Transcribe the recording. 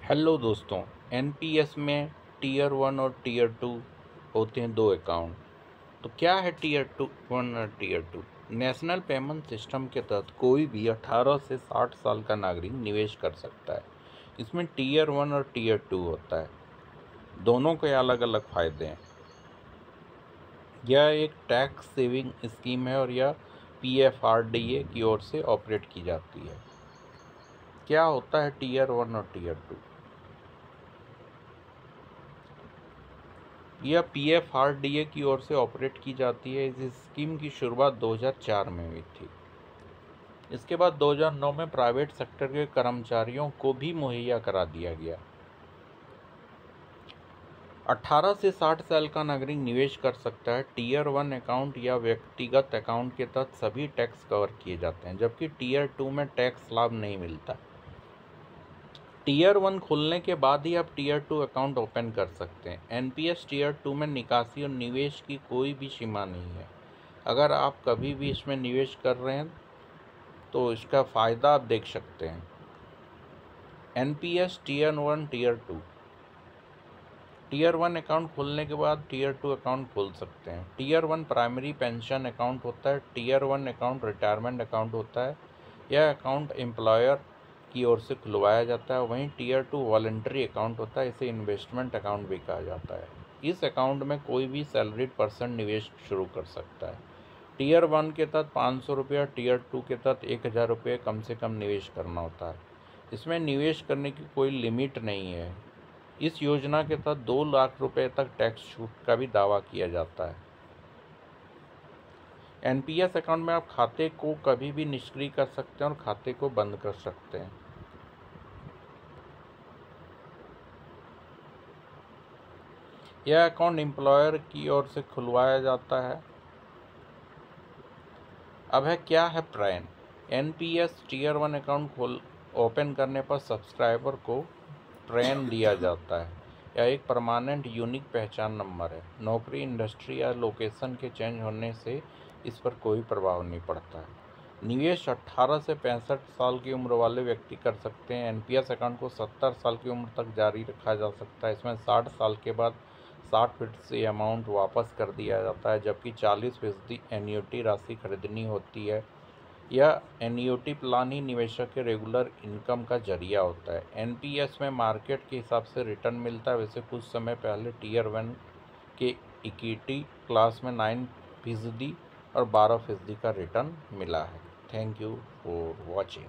Hello दोस्तों। NPS में tier one और टीयर टू होते हैं, दो अकाउंट। तो क्या है टीयर टू वन और tier two? National payment system के तहत कोई भी 18 से 60 साल का नागरिक निवेश कर सकता है। इसमें टीयर वन और टीयर टू होता है, दोनों के अलग अलग फ़ायदे हैं। यह एक टैक्स सेविंग स्कीम है और यह पीएफआरडीए की ओर से ऑपरेट की जाती है। क्या होता है टीयर वन और टीयर टू? यह पीएफआरडीए की ओर से ऑपरेट की जाती है। इस स्कीम की शुरुआत 2004 में हुई थी। इसके बाद 2009 में प्राइवेट सेक्टर के कर्मचारियों को भी मुहैया करा दिया गया। 18 से 60 साल का नागरिक निवेश कर सकता है। टीयर वन अकाउंट या व्यक्तिगत अकाउंट के तहत सभी टैक्स कवर किए जाते हैं, जबकि टीयर टू में टैक्स लाभ नहीं मिलता। टीयर वन खुलने के बाद ही आप टीयर टू अकाउंट ओपन कर सकते हैं। एनपीएस टीयर टू में निकासी और निवेश की कोई भी सीमा नहीं है। अगर आप कभी भी इसमें निवेश कर रहे हैं तो इसका फ़ायदा आप देख सकते हैं। NPS tier one tier two. Tier one account खुलने के बाद टीयर टू अकाउंट खोल सकते हैं। Tier one primary pension account होता है। Tier one account retirement account होता है। यह अकाउंट एम्प्लॉयर की ओर से खुलवाया जाता है। वहीं टीयर टू वॉलंटरी अकाउंट होता है। इसे इन्वेस्टमेंट अकाउंट भी कहा जाता है। इस अकाउंट में कोई भी सैलरीड पर्सन निवेश शुरू कर सकता है। टीयर वन के तहत 500 रुपये, टीयर टू के तहत 1000 रुपये कम से कम निवेश करना होता है। इसमें निवेश करने की कोई लिमिट नहीं है। इस योजना के तहत 2 लाख रुपए तक टैक्स छूट का भी दावा किया जाता है। एनपीएस अकाउंट में आप खाते को कभी भी निष्क्रिय कर सकते हैं और खाते को बंद कर सकते हैं। यह अकाउंट एम्प्लॉयर की ओर से खुलवाया जाता है। अब क्या है PRAN? NPS tier one account open करने पर सब्सक्राइबर को प्रैन दिया जाता है। यह एक परमानेंट यूनिक पहचान नंबर है। नौकरी, इंडस्ट्री या लोकेशन के चेंज होने से इस पर कोई प्रभाव नहीं पड़ता है। निवेश 18 से 65 साल की उम्र वाले व्यक्ति कर सकते हैं। एनपीएस अकाउंट को 70 साल की उम्र तक जारी रखा जा सकता है। इसमें 60 साल के बाद 60% अमाउंट वापस कर दिया जाता है, जबकि 40% एन्युटी राशि खरीदनी होती है। यह एन्युटी प्लान ही निवेशक के रेगुलर इनकम का जरिया होता है। एनपीएस में मार्केट के हिसाब से रिटर्न मिलता है। वैसे कुछ समय पहले टीयर वन के इक्विटी क्लास में 9% और 12% का रिटर्न मिला है। Thank you for watching.